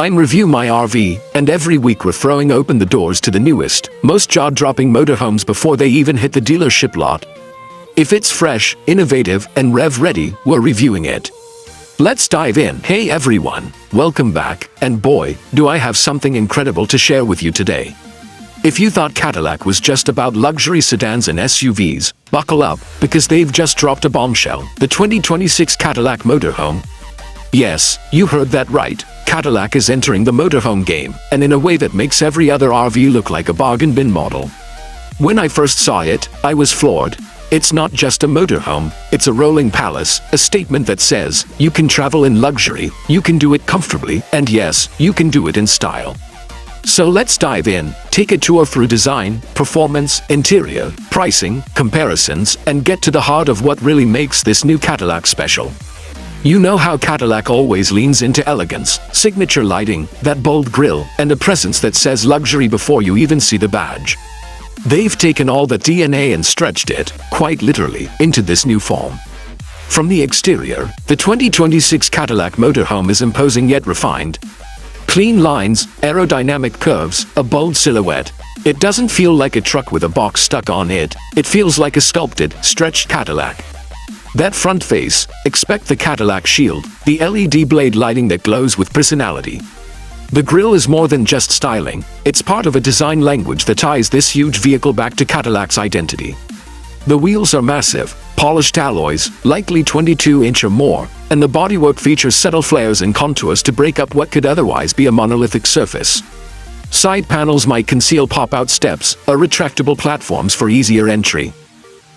I'm Review My RV, and every week we're throwing open the doors to the newest, most jaw-dropping motorhomes before they even hit the dealership lot. If it's fresh, innovative, and rev-ready, we're reviewing it. Let's dive in. Hey everyone, welcome back, and boy, do I have something incredible to share with you today. If you thought Cadillac was just about luxury sedans and SUVs, buckle up, because they've just dropped a bombshell, the 2026 Cadillac Motorhome. Yes, you heard that right. Cadillac is entering the motorhome game, and in a way that makes every other RV look like a bargain bin model. When I first saw it, I was floored. It's not just a motorhome, it's a rolling palace, a statement that says, you can travel in luxury, you can do it comfortably, and yes, you can do it in style. So let's dive in, take a tour through design, performance, interior, pricing, comparisons, and get to the heart of what really makes this new Cadillac special. You know how Cadillac always leans into elegance, signature lighting, that bold grille, and a presence that says luxury before you even see the badge. They've taken all that DNA and stretched it, quite literally, into this new form. From the exterior, the 2026 Cadillac Motorhome is imposing yet refined. Clean lines, aerodynamic curves, a bold silhouette. It doesn't feel like a truck with a box stuck on it, it feels like a sculpted, stretched Cadillac. That front face, expect the Cadillac shield, the LED blade lighting that glows with personality. The grille is more than just styling, it's part of a design language that ties this huge vehicle back to Cadillac's identity. The wheels are massive, polished alloys, likely 22-inch or more, and the bodywork features subtle flares and contours to break up what could otherwise be a monolithic surface. Side panels might conceal pop-out steps or retractable platforms for easier entry.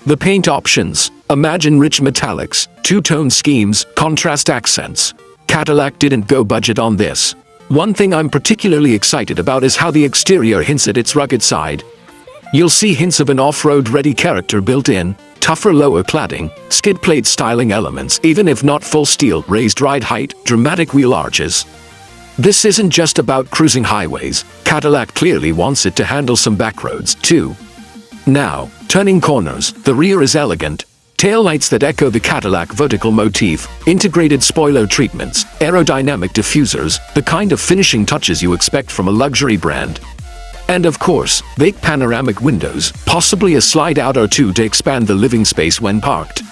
The paint options, imagine rich metallics, two-tone schemes, contrast accents. Cadillac didn't go budget on this. One thing I'm particularly excited about is how the exterior hints at its rugged side. You'll see hints of an off-road ready character built in, tougher lower cladding, skid plate styling elements, even if not full steel, raised ride height, dramatic wheel arches. This isn't just about cruising highways, Cadillac clearly wants it to handle some backroads, too. Now, turning corners, the rear is elegant. Taillights that echo the Cadillac vertical motif, integrated spoiler treatments, aerodynamic diffusers, the kind of finishing touches you expect from a luxury brand. And of course, big panoramic windows, possibly a slide out or two to expand the living space when parked.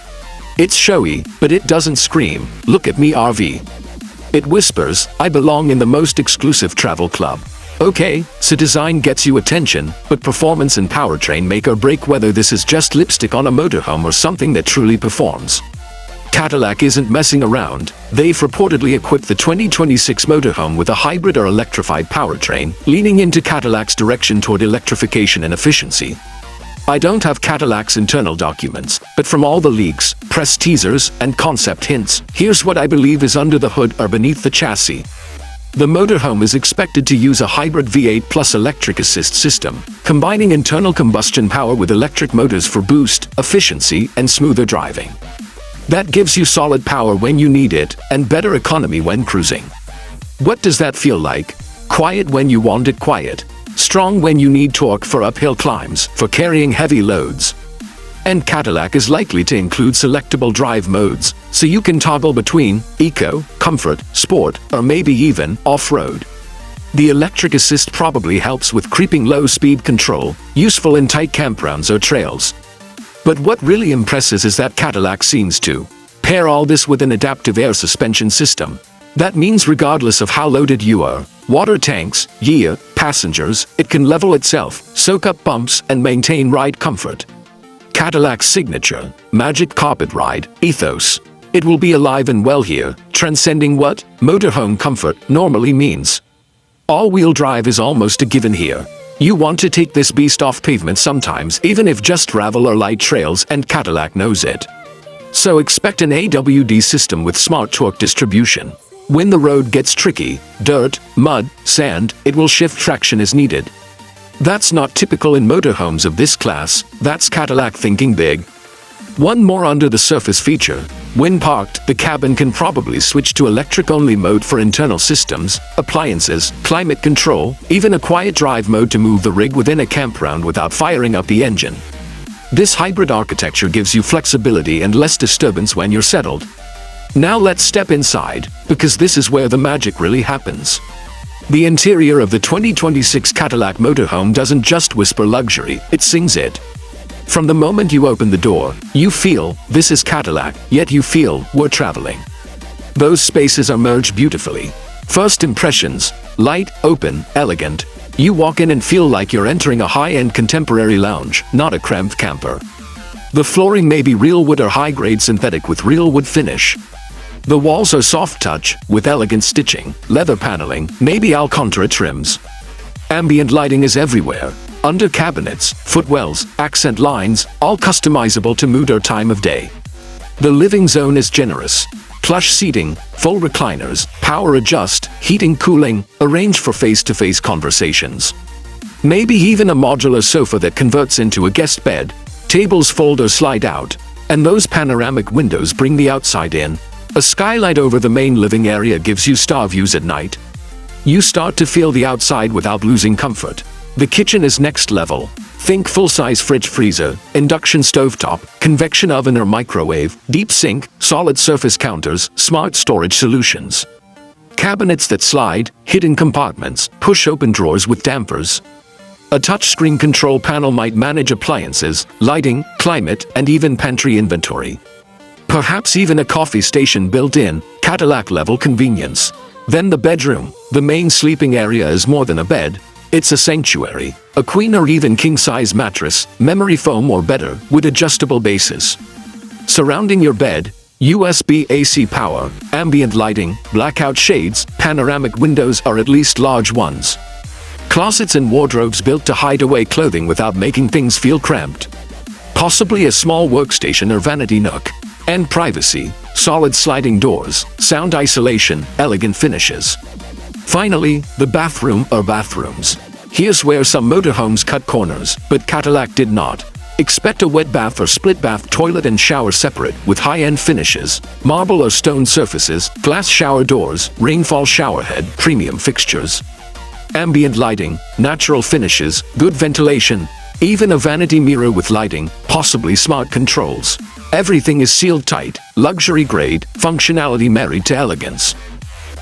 It's showy, but it doesn't scream, "Look at me RV." It whispers, "I belong in the most exclusive travel club." Okay, so design gets you attention, but performance and powertrain make or break whether this is just lipstick on a motorhome or something that truly performs. Cadillac isn't messing around. They've reportedly equipped the 2026 motorhome with a hybrid or electrified powertrain, leaning into Cadillac's direction toward electrification and efficiency. I don't have Cadillac's internal documents, but from all the leaks, press teasers, and concept hints, here's what I believe is under the hood or beneath the chassis. The motorhome is expected to use a hybrid V8 plus electric assist system, combining internal combustion power with electric motors for boost, efficiency, and smoother driving. That gives you solid power when you need it, and better economy when cruising. What does that feel like? Quiet when you want it quiet. Strong when you need torque for uphill climbs, for carrying heavy loads. And Cadillac is likely to include selectable drive modes, so you can toggle between eco, comfort, sport, or maybe even off-road. The electric assist probably helps with creeping low-speed control, useful in tight campgrounds or trails. But what really impresses is that Cadillac seems to pair all this with an adaptive air suspension system. That means regardless of how loaded you are, water tanks, gear, passengers, it can level itself, soak up bumps, and maintain ride comfort. Cadillac's signature, magic carpet ride, ethos. It will be alive and well here, transcending what motorhome comfort normally means. All-wheel drive is almost a given here. You want to take this beast off pavement sometimes, even if just gravel or light trails, and Cadillac knows it. So expect an AWD system with smart torque distribution. When the road gets tricky, dirt, mud, sand, it will shift traction as needed. That's not typical in motorhomes of this class, that's Cadillac thinking big. One more under-the-surface feature. When parked, the cabin can probably switch to electric-only mode for internal systems, appliances, climate control, even a quiet drive mode to move the rig within a campground without firing up the engine. This hybrid architecture gives you flexibility and less disturbance when you're settled. Now let's step inside, because this is where the magic really happens. The interior of the 2026 Cadillac Motorhome doesn't just whisper luxury, it sings it. From the moment you open the door, you feel, this is Cadillac, yet you feel, we're traveling. Those spaces are merged beautifully. First impressions: light, open, elegant. You walk in and feel like you're entering a high-end contemporary lounge, not a cramped camper. The flooring may be real wood or high-grade synthetic with real wood finish. The walls are soft touch, with elegant stitching, leather paneling, maybe Alcantara trims. Ambient lighting is everywhere. Under cabinets, footwells, accent lines, all customizable to mood or time of day. The living zone is generous. Plush seating, full recliners, power adjust, heating, cooling, arranged for face-to-face conversations. Maybe even a modular sofa that converts into a guest bed. Tables fold or slide out, and those panoramic windows bring the outside in. A skylight over the main living area gives you star views at night. You start to feel the outside without losing comfort. The kitchen is next level. Think full-size fridge freezer, induction stovetop, convection oven or microwave, deep sink, solid surface counters, smart storage solutions. Cabinets that slide, hidden compartments, push-open drawers with dampers. A touchscreen control panel might manage appliances, lighting, climate, and even pantry inventory. Perhaps even a coffee station built in, Cadillac-level convenience. Then the bedroom. The main sleeping area is more than a bed. It's a sanctuary. A queen or even king-size mattress, memory foam or better, with adjustable bases. Surrounding your bed, USB AC power, ambient lighting, blackout shades, panoramic windows or at least large ones. Closets and wardrobes built to hide away clothing without making things feel cramped. Possibly a small workstation or vanity nook. And privacy, solid sliding doors, sound isolation, elegant finishes. Finally, the bathroom or bathrooms. Here's where some motorhomes cut corners, but Cadillac did not. Expect a wet bath or split bath, toilet and shower separate, with high-end finishes, marble or stone surfaces, glass shower doors, rainfall showerhead, premium fixtures. Ambient lighting, natural finishes, good ventilation, even a vanity mirror with lighting, possibly smart controls. Everything is sealed tight, luxury grade, functionality married to elegance.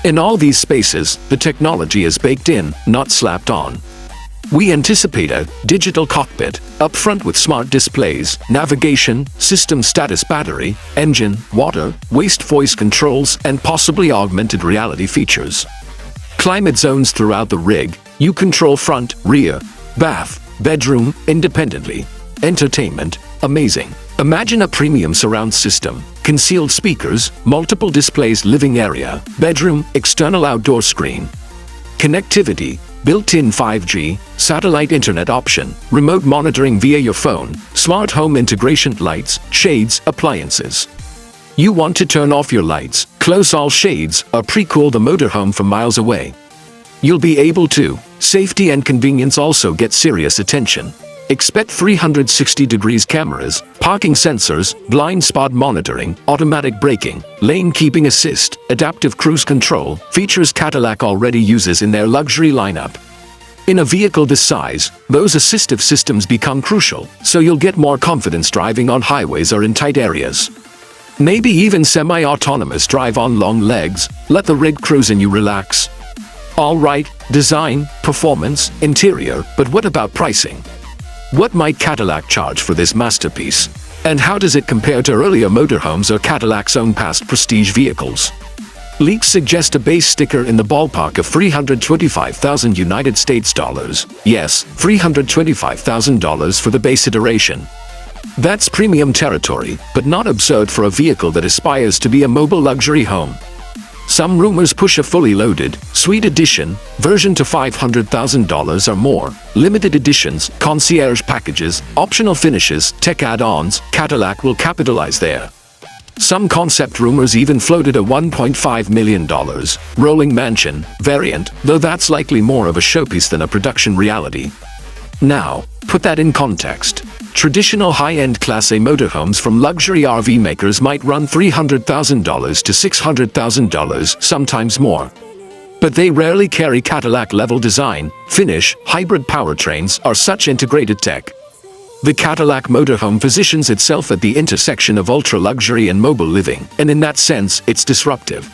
In all these spaces, the technology is baked in, not slapped on. We anticipate a digital cockpit, up front with smart displays, navigation, system status, battery, engine, water, waste, voice controls, and possibly augmented reality features. Climate zones throughout the rig. You control front, rear, bath, bedroom, independently. Entertainment, amazing. Imagine a premium surround system, concealed speakers, multiple displays, living area, bedroom, external outdoor screen. Connectivity, built-in 5G, satellite internet option, remote monitoring via your phone, smart home integration, lights, shades, appliances. You want to turn off your lights, close all shades, or pre-cool the motorhome from miles away. You'll be able to. Safety and convenience also get serious attention. Expect 360 degrees cameras, parking sensors, blind spot monitoring, automatic braking, lane keeping assist, adaptive cruise control, features Cadillac already uses in their luxury lineup. In a vehicle this size, those assistive systems become crucial, so you'll get more confidence driving on highways or in tight areas. Maybe even semi-autonomous drive on long legs. Let the rig cruise and you relax. Alright, design, performance, interior, but what about pricing? What might Cadillac charge for this masterpiece? And how does it compare to earlier motorhomes or Cadillac's own past prestige vehicles? Leaks suggest a base sticker in the ballpark of $325,000 United States dollars. Yes, $325,000 for the base iteration. That's premium territory, but not absurd for a vehicle that aspires to be a mobile luxury home. Some rumors push a fully loaded, suite edition, version to $500,000 or more. Limited editions, concierge packages, optional finishes, tech add-ons. Cadillac will capitalize there. Some concept rumors even floated a $1.5 million rolling mansion variant, though that's likely more of a showpiece than a production reality. Now, put that in context. Traditional high-end Class A motorhomes from luxury RV makers might run $300,000 to $600,000, sometimes more. But they rarely carry Cadillac-level design, finish, hybrid powertrains, or such integrated tech. The Cadillac Motorhome positions itself at the intersection of ultra-luxury and mobile living, and in that sense, it's disruptive.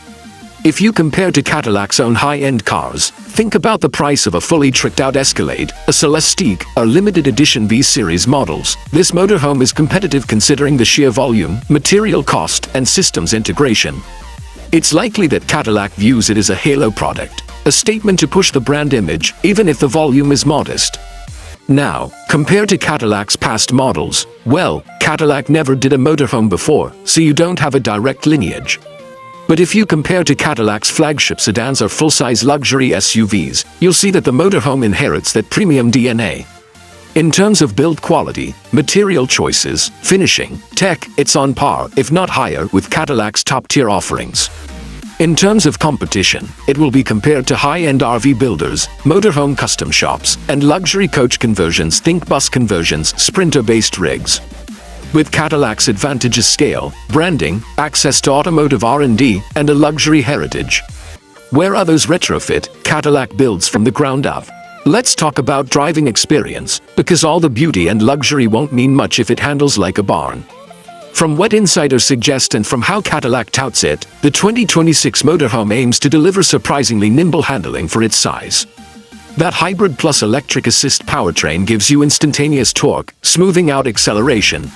If you compare to Cadillac's own high-end cars, think about the price of a fully tricked-out Escalade, a Celestiq, or limited edition V-Series models. This motorhome is competitive considering the sheer volume, material cost, and systems integration. It's likely that Cadillac views it as a halo product, a statement to push the brand image, even if the volume is modest. Now, compared to Cadillac's past models, well, Cadillac never did a motorhome before, so you don't have a direct lineage. But if you compare to Cadillac's flagship sedans or full-size luxury SUVs, you'll see that the motorhome inherits that premium DNA. In terms of build quality, material choices, finishing, tech, it's on par, if not higher, with Cadillac's top-tier offerings. In terms of competition, it will be compared to high-end RV builders, motorhome custom shops, and luxury coach conversions, think bus conversions, Sprinter-based rigs. With Cadillac's advantages: scale, branding, access to automotive R&D, and a luxury heritage. Where others retrofit, Cadillac builds from the ground up. Let's talk about driving experience, because all the beauty and luxury won't mean much if it handles like a barn. From what insiders suggest and from how Cadillac touts it, the 2026 motorhome aims to deliver surprisingly nimble handling for its size. That hybrid plus electric assist powertrain gives you instantaneous torque, smoothing out acceleration.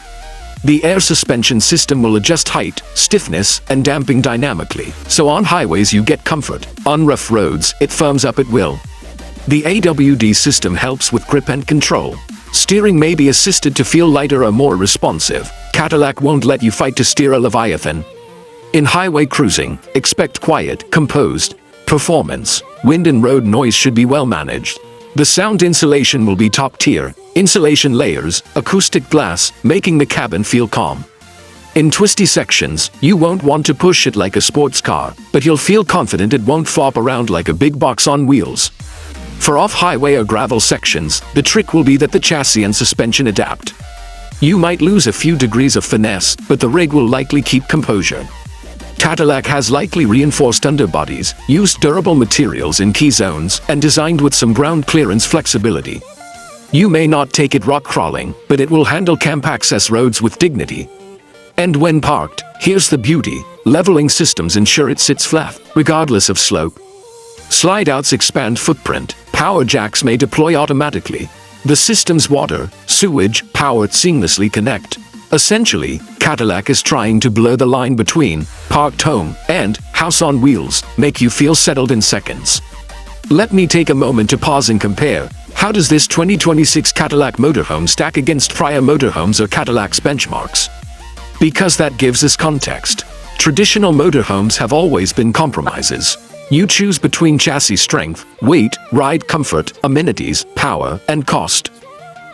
The air suspension system will adjust height, stiffness, and damping dynamically, so on highways you get comfort. On rough roads, it firms up at will. The AWD system helps with grip and control. Steering may be assisted to feel lighter or more responsive. Cadillac won't let you fight to steer a Leviathan. In highway cruising, expect quiet, composed performance. Wind and road noise should be well managed. The sound insulation will be top tier. Insulation layers, acoustic glass, making the cabin feel calm. In twisty sections, you won't want to push it like a sports car, but you'll feel confident it won't flop around like a big box on wheels. For off-highway or gravel sections, the trick will be that the chassis and suspension adapt. You might lose a few degrees of finesse, but the rig will likely keep composure. Cadillac has lightly reinforced underbodies, used durable materials in key zones, and designed with some ground clearance flexibility. You may not take it rock crawling, but it will handle camp access roads with dignity. And when parked, here's the beauty: leveling systems ensure it sits flat, regardless of slope. Slide-outs expand footprint. Power jacks may deploy automatically. The system's water, sewage, power seamlessly connect. Essentially, Cadillac is trying to blur the line between parked home and house on wheels, make you feel settled in seconds. Let me take a moment to pause and compare. How does this 2026 Cadillac motorhome stack against prior motorhomes or Cadillac's benchmarks? Because that gives us context. Traditional motorhomes have always been compromises. You choose between chassis strength, weight, ride comfort, amenities, power, and cost.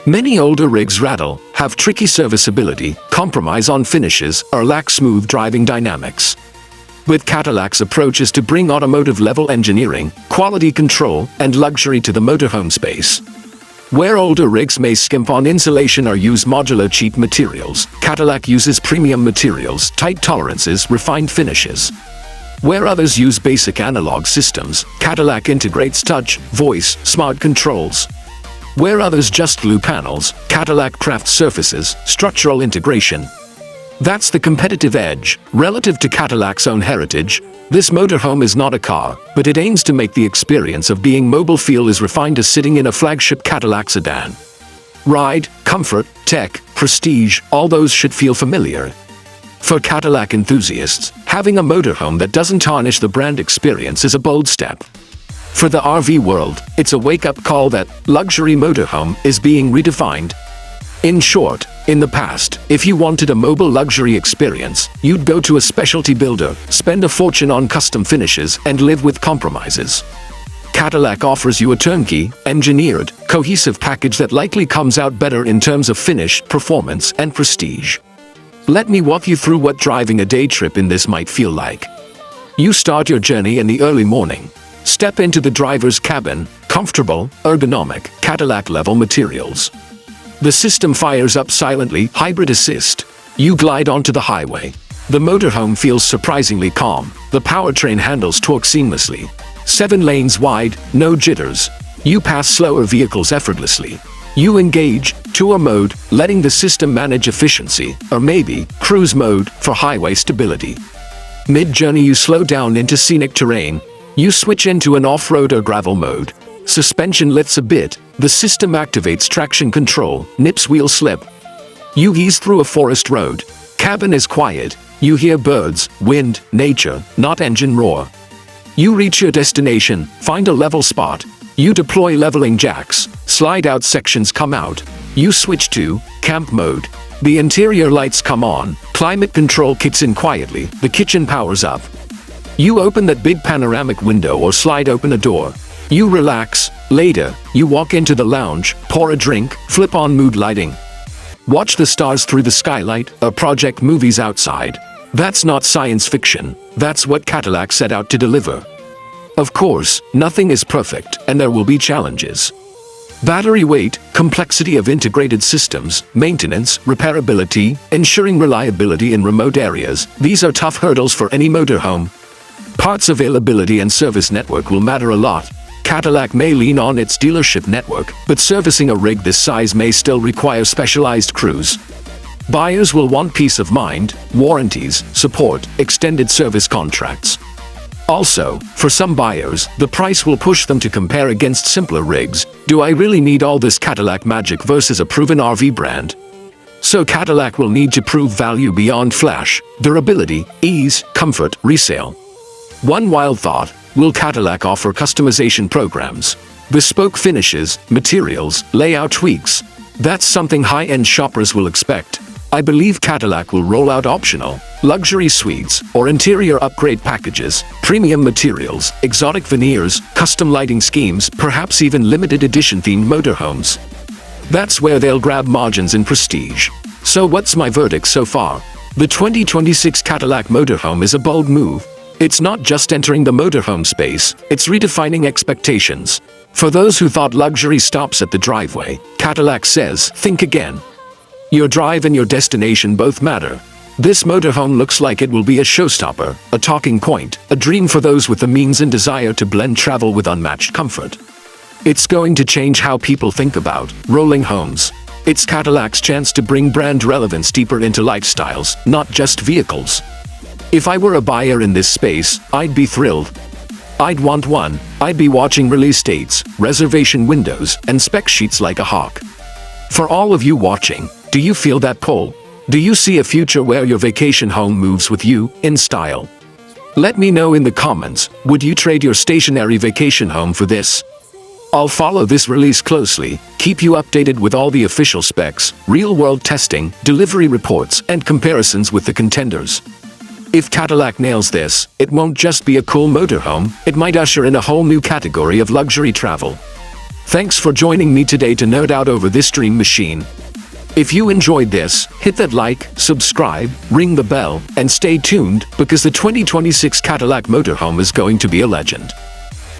Many older rigs rattle, have tricky serviceability, compromise on finishes, or lack smooth driving dynamics. With Cadillac's approach is to bring automotive-level engineering, quality control, and luxury to the motorhome space. Where older rigs may skimp on insulation or use modular cheap materials, Cadillac uses premium materials, tight tolerances, refined finishes. Where others use basic analog systems, Cadillac integrates touch, voice, smart controls. Where others just glue panels, Cadillac crafts surfaces, structural integration. That's the competitive edge. Relative to Cadillac's own heritage, this motorhome is not a car, but it aims to make the experience of being mobile feel as refined as sitting in a flagship Cadillac sedan. Ride, comfort, tech, prestige, all those should feel familiar. For Cadillac enthusiasts, having a motorhome that doesn't tarnish the brand experience is a bold step. For the RV world, it's a wake-up call that luxury motorhome is being redefined. In short, in the past, if you wanted a mobile luxury experience, you'd go to a specialty builder, spend a fortune on custom finishes, and live with compromises. Cadillac offers you a turnkey, engineered, cohesive package that likely comes out better in terms of finish, performance, and prestige. Let me walk you through what driving a day trip in this might feel like. You start your journey in the early morning. Step into the driver's cabin, comfortable, ergonomic, Cadillac-level materials. The system fires up silently, hybrid assist. You glide onto the highway. The motorhome feels surprisingly calm. The powertrain handles torque seamlessly. 7 lanes wide, no jitters. You pass slower vehicles effortlessly. You engage tour mode, letting the system manage efficiency, or maybe cruise mode for highway stability. Mid-journey you slow down into scenic terrain. You switch into an off-road or gravel mode. Suspension lifts a bit, the system activates traction control, nips wheel slip. You ease through a forest road. Cabin is quiet. You hear birds, wind, nature, not engine roar. You reach your destination, find a level spot. You deploy leveling jacks, slide out sections come out. You switch to camp mode. The interior lights come on, climate control kicks in quietly, the kitchen powers up. You open that big panoramic window or slide open a door. You relax. Later, you walk into the lounge, pour a drink, flip on mood lighting. Watch the stars through the skylight, or project movies outside. That's not science fiction, that's what Cadillac set out to deliver. Of course, nothing is perfect, and there will be challenges. Battery weight, complexity of integrated systems, maintenance, repairability, ensuring reliability in remote areas, these are tough hurdles for any motorhome. Parts availability and service network will matter a lot. Cadillac may lean on its dealership network, but servicing a rig this size may still require specialized crews. Buyers will want peace of mind, warranties, support, extended service contracts. Also, for some buyers, the price will push them to compare against simpler rigs. Do I really need all this Cadillac magic versus a proven RV brand? So Cadillac will need to prove value beyond flash, durability, ease, comfort, resale. One wild thought, will Cadillac offer customization programs? Bespoke finishes, materials, layout tweaks. That's something high-end shoppers will expect. I believe Cadillac will roll out optional, luxury suites, or interior upgrade packages, premium materials, exotic veneers, custom lighting schemes, perhaps even limited edition themed motorhomes. That's where they'll grab margins in prestige. So what's my verdict so far? The 2026 Cadillac Motorhome is a bold move. It's not just entering the motorhome space, it's redefining expectations. For those who thought luxury stops at the driveway, Cadillac says, think again. Your drive and your destination both matter. This motorhome looks like it will be a showstopper, a talking point, a dream for those with the means and desire to blend travel with unmatched comfort. It's going to change how people think about rolling homes. It's Cadillac's chance to bring brand relevance deeper into lifestyles, not just vehicles. If I were a buyer in this space, I'd be thrilled. I'd want one. I'd be watching release dates, reservation windows, and spec sheets like a hawk. For all of you watching, do you feel that pull? Do you see a future where your vacation home moves with you, in style? Let me know in the comments, would you trade your stationary vacation home for this? I'll follow this release closely, keep you updated with all the official specs, real-world testing, delivery reports, and comparisons with the contenders. If Cadillac nails this, it won't just be a cool motorhome, it might usher in a whole new category of luxury travel. Thanks for joining me today to nerd out over this dream machine. If you enjoyed this, hit that like, subscribe, ring the bell, and stay tuned, because the 2026 Cadillac Motorhome is going to be a legend.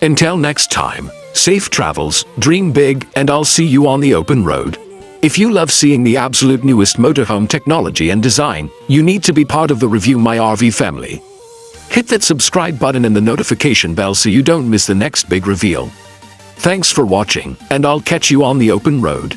Until next time, safe travels, dream big, and I'll see you on the open road. If you love seeing the absolute newest motorhome technology and design, you need to be part of the Review My RV family. Hit that subscribe button and the notification bell so you don't miss the next big reveal. Thanks for watching, and I'll catch you on the open road.